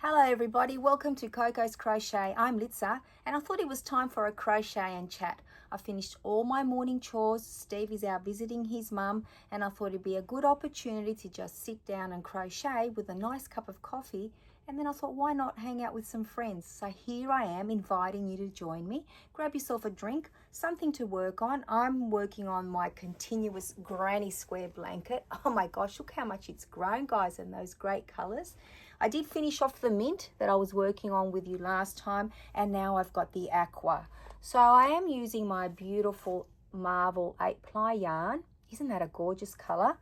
Hello everybody, welcome to Coco's Crochet. I'm Litza and I thought it was time for a crochet and chat. I finished all my morning chores. Steve is out visiting his mum and I thought it'd be a good opportunity to just sit down and crochet with a nice cup of coffee, and then I thought, why not hang out with some friends? So here I am inviting you to join me. Grab yourself a drink, something to work on. I'm working on my continuous granny square blanket. Oh my gosh, look how much it's grown, guys, and those great colors. I did finish off the mint that I was working on with you last time, and now I've got the aqua. So I am using my beautiful Marvel 8-ply yarn. Isn't that a gorgeous color?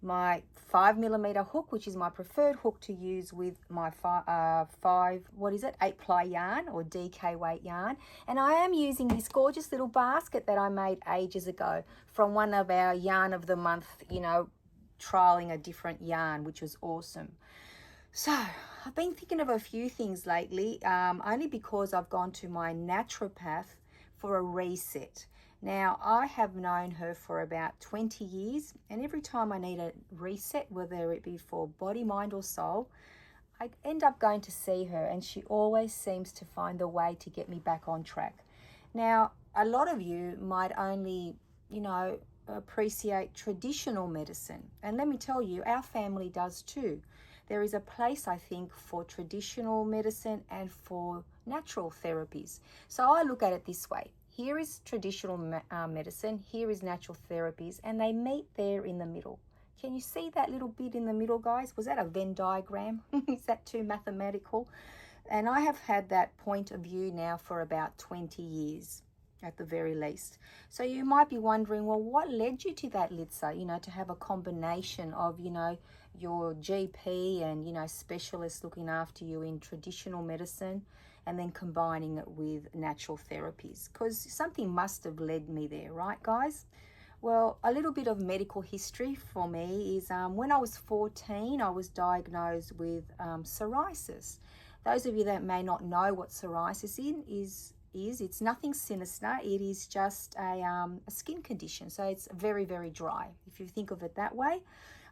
My 5mm hook, which is my preferred hook to use with my 8-ply yarn or DK weight yarn. And I am using this gorgeous little basket that I made ages ago from one of our yarn of the month, trialing a different yarn, which was awesome. So I've been thinking of a few things lately, only because I've gone to my naturopath for a reset. Now, I have known her for about 20 years, and every time I need a reset, whether it be for body, mind, or soul, I end up going to see her, and she always seems to find a way to get me back on track. Now, a lot of you might only, appreciate traditional medicine, and let me tell you, our family does too. There is a place, I think, for traditional medicine and for natural therapies. So I look at it this way. Here is traditional medicine, here is natural therapies, and they meet there in the middle. Can you see that little bit in the middle, guys? Was that a Venn diagram? Is that too mathematical? And I have had that point of view now for about 20 years at the very least. So you might be wondering, well, what led you to that, Litza? To have a combination of, your GP and, specialists looking after you in traditional medicine, and then combining it with natural therapies, because something must have led me there, right, guys? Well, a little bit of medical history for me is when I was 14, I was diagnosed with psoriasis. Those of you that may not know what psoriasis is it's nothing sinister. It is just a skin condition. So it's very, very dry, if you think of it that way.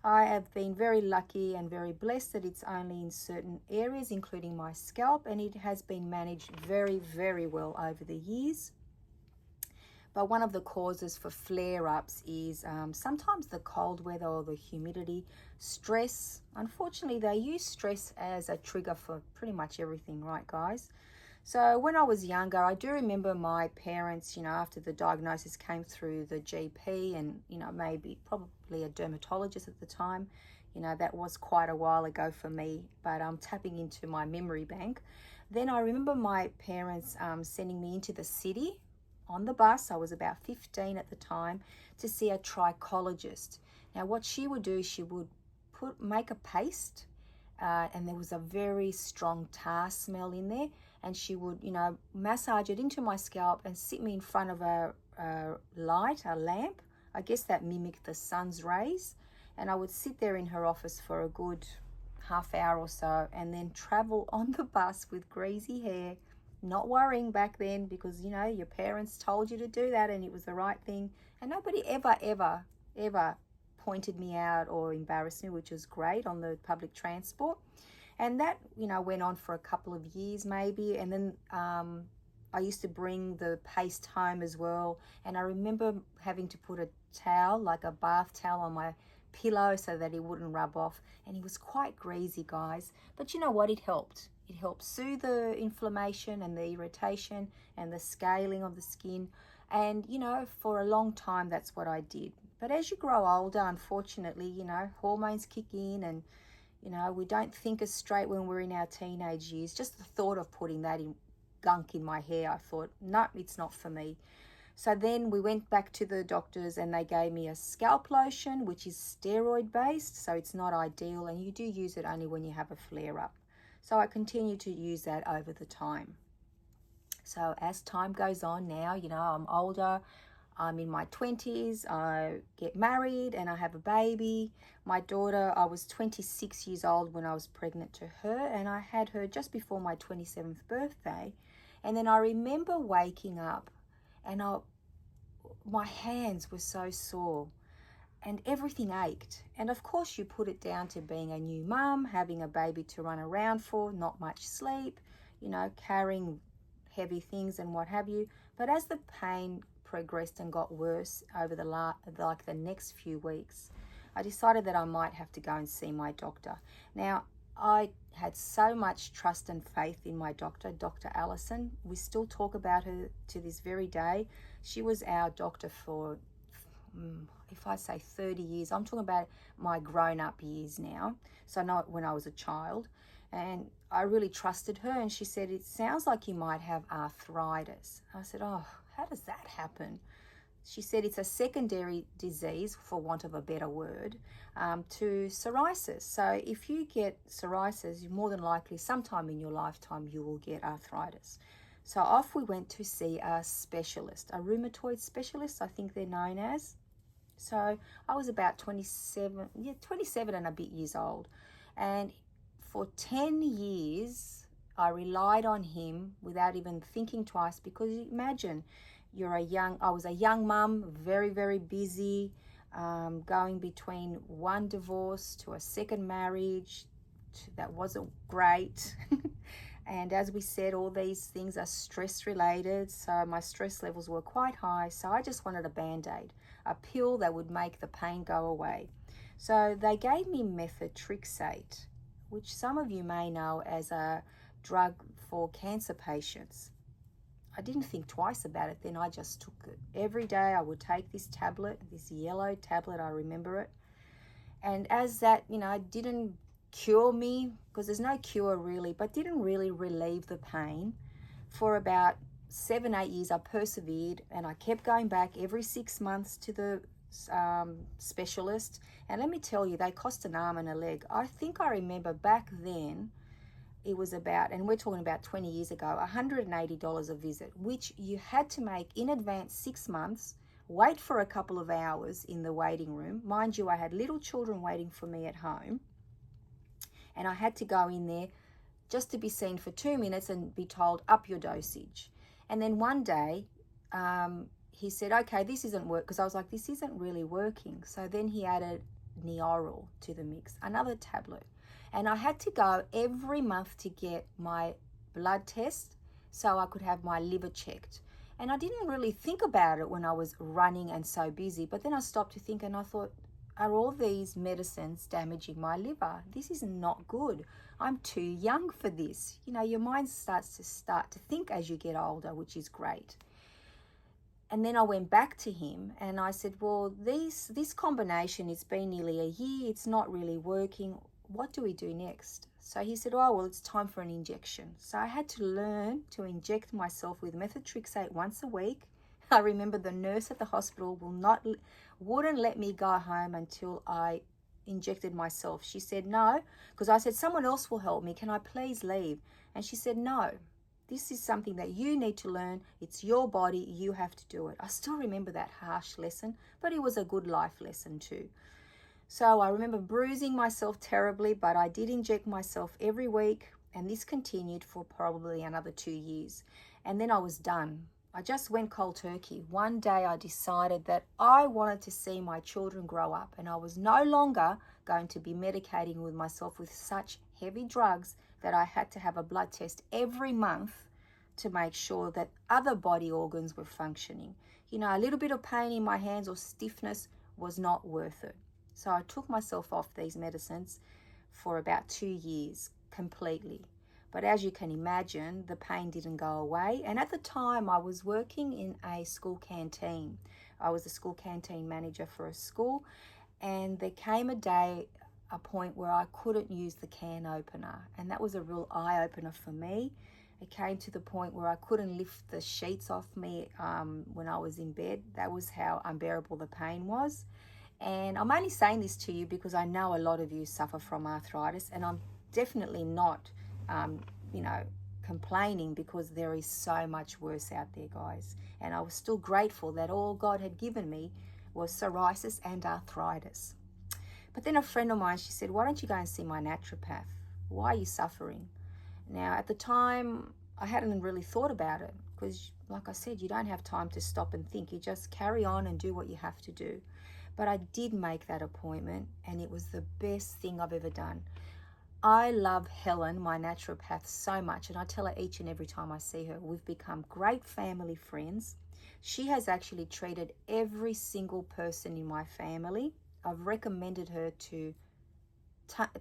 I have been very lucky and very blessed that it's only in certain areas, including my scalp, and it has been managed very, very well over the years. But one of the causes for flare-ups is sometimes the cold weather or the humidity, stress. Unfortunately, they use stress as a trigger for pretty much everything, right, guys? So when I was younger, I do remember my parents, after the diagnosis came through the GP and, maybe probably a dermatologist at the time, that was quite a while ago for me, but I'm tapping into my memory bank. Then I remember my parents sending me into the city on the bus. I was about 15 at the time, to see a trichologist. Now what she would do, she would make a paste, and there was a very strong tar smell in there, and she would massage it into my scalp and sit me in front of a lamp. I guess that mimicked the sun's rays, and I would sit there in her office for a good half hour or so, and then travel on the bus with greasy hair, not worrying back then, because your parents told you to do that and it was the right thing, and nobody ever pointed me out or embarrassed me, which was great, on the public transport. And that went on for a couple of years maybe, and then I used to bring the paste home as well, and I remember having to put a towel, like a bath towel, on my pillow so that it wouldn't rub off, and it was quite greasy, guys, but you know what, it helped soothe the inflammation and the irritation and the scaling of the skin, and for a long time that's what I did. But as you grow older, unfortunately, hormones kick in, and we don't think as straight when we're in our teenage years. Just the thought of putting that gunk in my hair, I thought, no, it's not for me. So then we went back to the doctors and they gave me a scalp lotion, which is steroid based, so it's not ideal, and you do use it only when you have a flare up. So I continue to use that over the time. So as time goes on now, I'm older, I'm in my 20s, I get married and I have a baby. My daughter, I was 26 years old when I was pregnant to her, and I had her just before my 27th birthday. And then I remember waking up and my hands were so sore. and everything ached. And of course you put it down to being a new mum, having a baby to run around for, not much sleep, you know, carrying heavy things and what have you. But as the pain progressed and got worse over the next few weeks, I decided that I might have to go and see my doctor. Now, I had so much trust and faith in my doctor, Dr. Allison. We still talk about her to this very day. She was our doctor for, if I say 30 years, I'm talking about my grown-up years now, so not when I was a child. And I really trusted her, and she said, it sounds like you might have arthritis. I said, oh, how does that happen? She said it's a secondary disease, for want of a better word, to psoriasis. So if you get psoriasis, more than likely sometime in your lifetime you will get arthritis. So off we went to see a specialist, a rheumatoid specialist, I think they're known as. So I was about 27 and a bit years old. And for 10 years, I relied on him without even thinking twice, because imagine, I was a young mum, very, very busy, going between one divorce to a second marriage that wasn't great. And as we said, all these things are stress related, so my stress levels were quite high. So I just wanted a band-aid, a pill that would make the pain go away. So they gave me methotrexate, which some of you may know as a drug for cancer patients. I didn't think twice about it then. I just took it. Every day I would take this tablet, this yellow tablet, I remember it. And as that, didn't cure me, because there's no cure really, but didn't really relieve the pain. For about 7-8 years I persevered, and I kept going back every 6 months to the specialist. And let me tell you, they cost an arm and a leg. I think I remember back then it was about, and we're talking about 20 years ago, $180 a visit, which you had to make in advance 6 months, wait for a couple of hours in the waiting room. Mind you, I had little children waiting for me at home, and I had to go in there just to be seen for 2 minutes and be told, up your dosage. And then one day, he said, okay, this isn't work, because I was like, this isn't really working. So then he added Neoral to the mix, another tablet. And I had to go every month to get my blood test so I could have my liver checked. And I didn't really think about it when I was running and so busy. But then I stopped to think, and I thought, are all these medicines damaging my liver? This is not good. I'm too young for this. Your mind starts to think as you get older, which is great. And then I went back to him and I said, well, this combination, it's been nearly a year. It's not really working. What do we do next? So he said, oh, well, it's time for an injection. So I had to learn to inject myself with methotrexate once a week. I remember the nurse at the hospital wouldn't let me go home until I injected myself. She said, no, because I said, someone else will help me. Can I please leave? And she said, no, this is something that you need to learn. It's your body. You have to do it. I still remember that harsh lesson, but it was a good life lesson too. So I remember bruising myself terribly, but I did inject myself every week, and this continued for probably another 2 years. And then I was done. I just went cold turkey. One day I decided that I wanted to see my children grow up, and I was no longer going to be medicating with myself with such heavy drugs that I had to have a blood test every month to make sure that other body organs were functioning. A little bit of pain in my hands or stiffness was not worth it. So I took myself off these medicines for about 2 years completely. But as you can imagine, the pain didn't go away. And at the time, I was working in a school canteen. I was the school canteen manager for a school. And there came a point where I couldn't use the can opener. And that was a real eye-opener for me. It came to the point where I couldn't lift the sheets off me when I was in bed. That was how unbearable the pain was. And I'm only saying this to you because I know a lot of you suffer from arthritis, and I'm definitely not, complaining, because there is so much worse out there, guys. And I was still grateful that all God had given me was psoriasis and arthritis. But then a friend of mine, she said, why don't you go and see my naturopath? Why are you suffering? Now, at the time, I hadn't really thought about it because, like I said, you don't have time to stop and think. You just carry on and do what you have to do. But I did make that appointment, and it was the best thing I've ever done. I love Helen, my naturopath, so much, and I tell her each and every time I see her. We've become great family friends. She has actually treated every single person in my family. I've recommended her to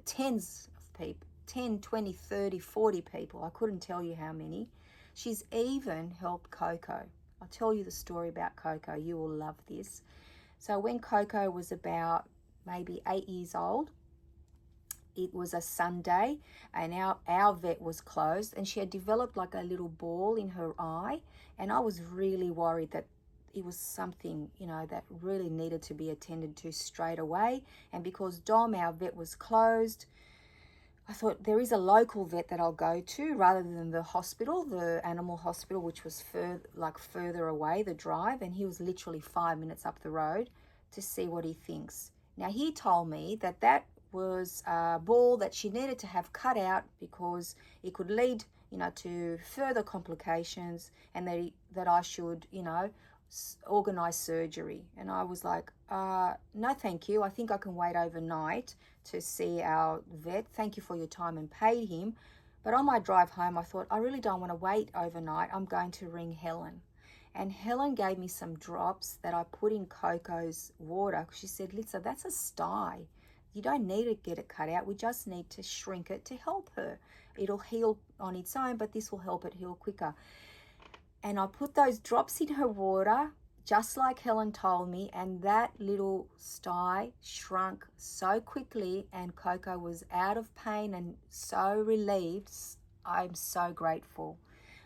tens of people, 10, 20, 30, 40 people. I couldn't tell you how many. She's even helped Coco. I'll tell you the story about Coco. You will love this. So when Coco was about maybe 8 years old, it was a Sunday, and our vet was closed, and she had developed like a little ball in her eye, and I was really worried that it was something, you know, that really needed to be attended to straight away. And because Dom, our vet, was closed, I thought there is a local vet that I'll go to rather than the hospital, the animal hospital, which was further away, the drive, and he was literally 5 minutes up the road, to see what he thinks. Now, he told me that that was a ball that she needed to have cut out because it could lead, you know, to further complications, and that I should, you know, organize surgery. And I was like, no thank you, I think I can wait overnight to see our vet. Thank you for your time, and paid him. But on my drive home, I thought, I really don't want to wait overnight. I'm going to ring Helen. And Helen gave me some drops that I put in Coco's water. She said, Lisa, that's a sty. You don't need to get it cut out. We just need to shrink it to help her. It'll heal on its own, but this will help it heal quicker. And I put those drops in her water, just like Helen told me, and that little sty shrunk so quickly, and Coco was out of pain and so relieved. I'm so grateful.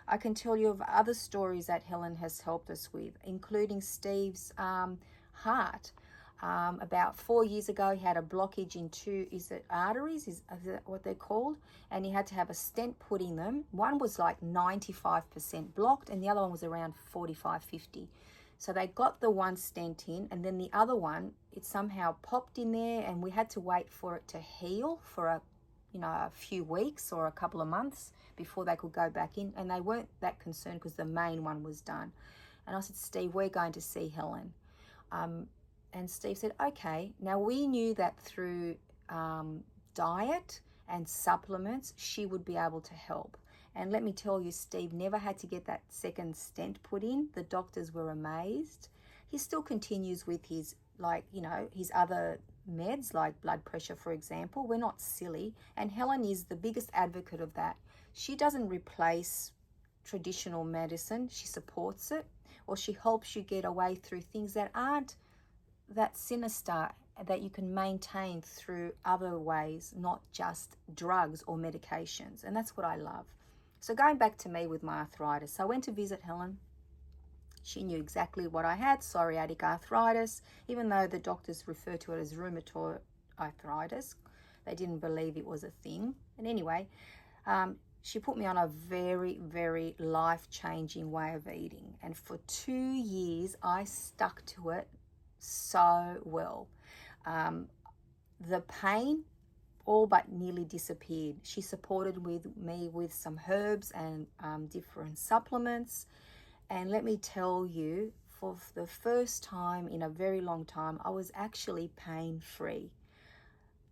I can tell you of other stories that Helen has helped us with, including Steve's heart. About 4 years ago, he had a blockage in two, is it arteries? Is that what they're called? And he had to have a stent put in them. One was like 95% blocked, and the other one was around 45, 50. So they got the one stent in, and then the other one, it somehow popped in there, and we had to wait for it to heal for a few weeks or a couple of months before they could go back in. And they weren't that concerned because the main one was done. And I said, Steve, we're going to see Helen. And Steve said, okay. Now, we knew that through diet and supplements, she would be able to help. And let me tell you, Steve never had to get that second stent put in. The doctors were amazed. He still continues with his, his other meds, like blood pressure, for example. We're not silly. And Helen is the biggest advocate of that. She doesn't replace traditional medicine. She supports it, or she helps you get away through things that aren't that sinister, that you can maintain through other ways, not just drugs or medications. And that's what I love. So going back to me with my arthritis, I went to visit Helen. She knew exactly what I had, psoriatic arthritis, even though the doctors refer to it as rheumatoid arthritis. They didn't believe it was a thing. And anyway, she put me on a very, very life-changing way of eating. And for 2 years, I stuck to it so well. The pain all but nearly disappeared. She supported me with some herbs and different supplements. And let me tell you, for the first time in a very long time, I was actually pain-free.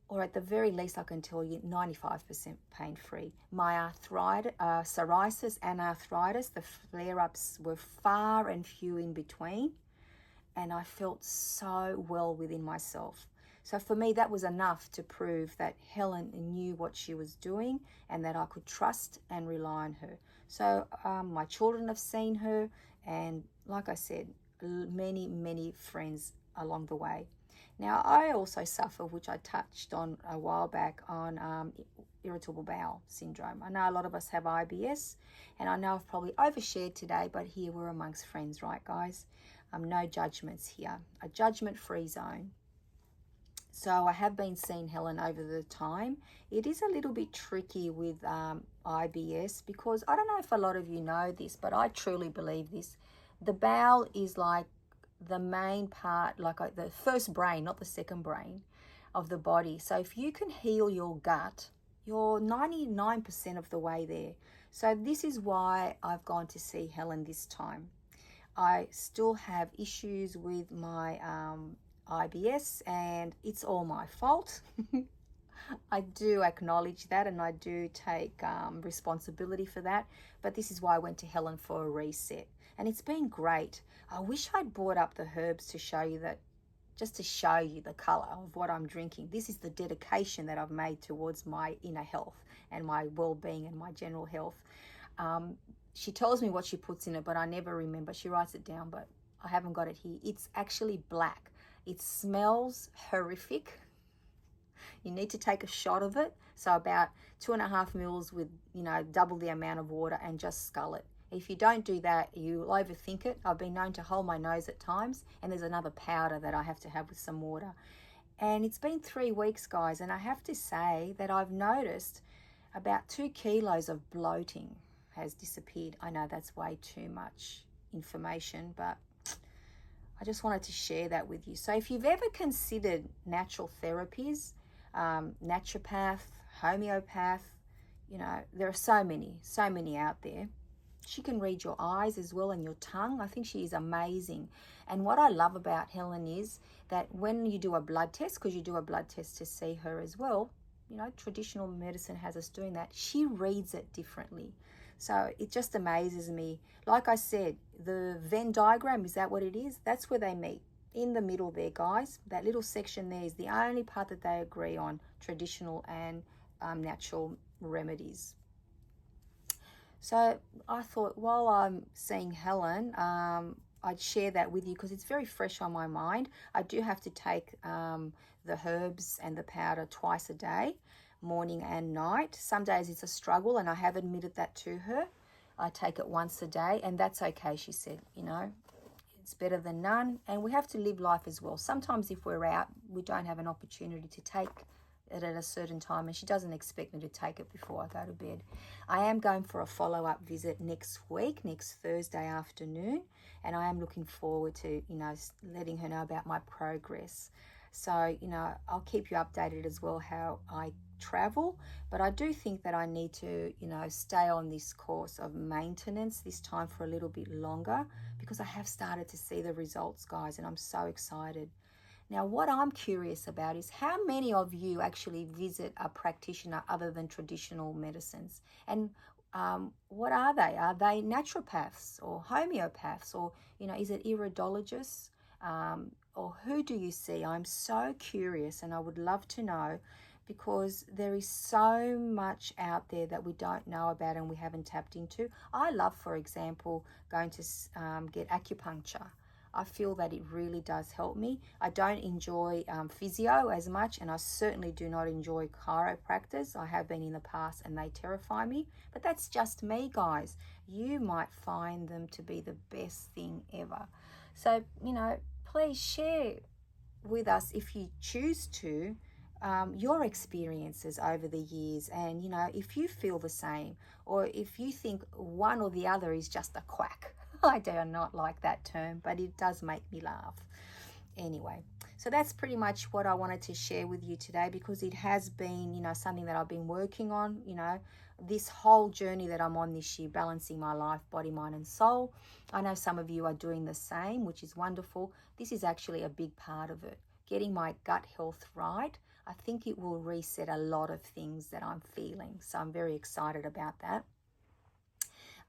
Or at the very least, I can tell you 95% pain-free. My arthritis, psoriasis and arthritis, the flare-ups were far and few in between. And I felt so well within myself. So for me, that was enough to prove that Helen knew what she was doing and that I could trust and rely on her. So my children have seen her, and like I said, many, many friends along the way. Now, I also suffer, which I touched on a while back, on irritable bowel syndrome. I know a lot of us have IBS, and I know I've probably overshared today, but here we're amongst friends, right, guys? No judgments here, a judgment-free zone. So I have been seeing Helen over the time. It is a little bit tricky with IBS, because I don't know if a lot of you know this, but I truly believe this. The bowel is like the main part, like the first brain, not the second brain of the body. So if you can heal your gut, you're 99% of the way there. So this is why I've gone to see Helen this time. I still have issues with my IBS, and it's all my fault. I do acknowledge that, and I do take responsibility for that, but this is why I went to Helen for a reset, and it's been great. I wish I'd brought up the herbs to show you that, just to show you the color of what I'm drinking. This is the dedication that I've made towards my inner health and my well-being and my general health. She tells me what she puts in it, but I never remember. She writes it down, but I haven't got it here. It's actually black. It smells horrific. You need to take a shot of it. So about 2.5 mils with, double the amount of water, and just scull it. If you don't do that, you'll overthink it. I've been known to hold my nose at times, and there's another powder that I have to have with some water. And it's been 3 weeks, guys, and I have to say that I've noticed about 2 kilos of bloating has disappeared. I know that's way too much information, but I just wanted to share that with you. So if you've ever considered natural therapies, naturopath, homeopath, there are so many out there. She can read your eyes as well and your tongue. I think she is amazing. And what I love about Helen is that when you do a blood test, because you do a blood test to see her as well, traditional medicine has us doing that, she reads it differently. So it just amazes me. Like I said, the Venn diagram, is that what it is? That's where they meet. In the middle there, guys. That little section there is the only part that they agree on, traditional and natural remedies. So I thought, while I'm seeing Helen, I'd share that with you because it's very fresh on my mind. I do have to take the herbs and the powder twice a day, morning and night. Some days it's a struggle, and I have admitted that to her. I take it once a day, and that's okay, she said. It's better than none, and we have to live life as well. Sometimes if we're out, we don't have an opportunity to take it at a certain time, and she doesn't expect me to take it before I go to bed. I am going for a follow-up visit next week, next Thursday afternoon, and I am looking forward to, letting her know about my progress. So, I'll keep you updated as well how I travel, but I do think that I need to, stay on this course of maintenance this time for a little bit longer, because I have started to see the results, guys, and I'm so excited. Now, what I'm curious about is how many of you actually visit a practitioner other than traditional medicines? And what are they? Are they naturopaths or homeopaths, or, is it iridologists? Or who do you see? I'm so curious, and I would love to know, because there is so much out there that we don't know about and we haven't tapped into. I love, for example, going to get acupuncture. I feel that it really does help me. I don't enjoy physio as much, and I certainly do not enjoy chiropractors. I have been in the past, and they terrify me. But that's just me, guys. You might find them to be the best thing ever. So, please share with us, if you choose to, your experiences over the years, and if you feel the same, or if you think one or the other is just a quack. I do not like that term, but it does make me laugh. Anyway, so that's pretty much what I wanted to share with you today, because it has been, something that I've been working on, this whole journey that I'm on this year, balancing my life, body, mind, and soul. I know some of you are doing the same, which is wonderful. This is actually a big part of it. Getting my gut health right, I think it will reset a lot of things that I'm feeling. So I'm very excited about that.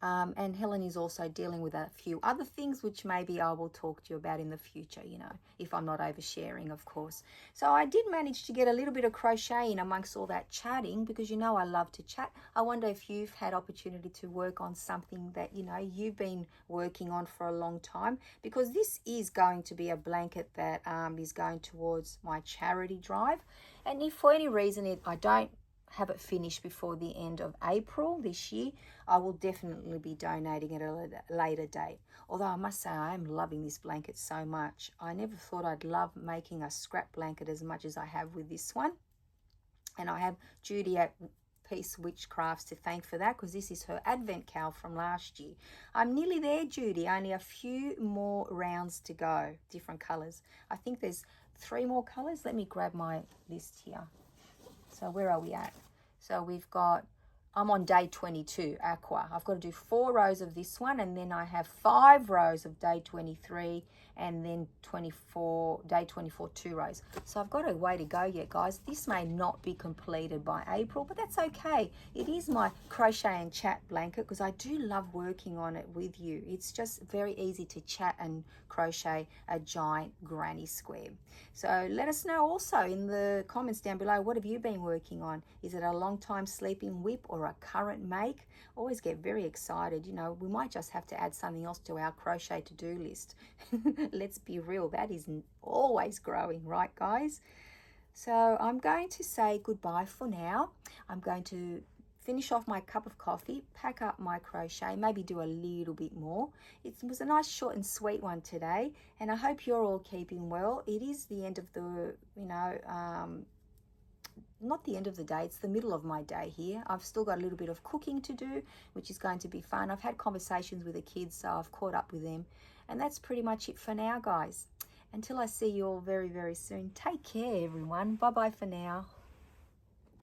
And Helen is also dealing with a few other things, which maybe I will talk to you about in the future, if I'm not oversharing, of course. So I did manage to get a little bit of crochet in amongst all that chatting, because I love to chat. I wonder if you've had opportunity to work on something that, you've been working on for a long time, because this is going to be a blanket that is going towards my charity drive. And if for any reason I don't have it finished before the end of April this year, I will definitely be donating at a later date. Although I must say, I am loving this blanket so much. I never thought I'd love making a scrap blanket as much as I have with this one. And I have Judy at Peace Witchcrafts to thank for that, because this is her advent cal from last year. I'm nearly there, Judy. Only a few more rounds to go, different colors. I think there's 3 more colors. Let me grab my list here. So where are we at? So we've got I'm on day 22, aqua. I've got to do 4 rows of this one, and then I have 5 rows of day 23, and then day 24, 2 rows. So I've got a way to go yet, guys. This may not be completed by April, but that's okay. It is my crochet and chat blanket because I do love working on it with you. It's just very easy to chat and crochet a giant granny square. So let us know also in the comments down below, what have you been working on? Is it a long time sleeping whip or a current make? Always get very excited. You know, we might just have to add something else to our crochet to-do list. Let's be real, that is always growing, right guys? So I'm going to say goodbye for now. I'm going to finish off my cup of coffee, pack up my crochet, maybe do a little bit more. It was a nice short and sweet one today, and I hope you're all keeping well. It is the end of the, not the end of the day, it's the middle of my day here. I've still got a little bit of cooking to do, which is going to be fun. I've had conversations with the kids, so I've caught up with them. And that's pretty much it for now, guys. Until I see you all very, very soon, take care, everyone. Bye-bye for now.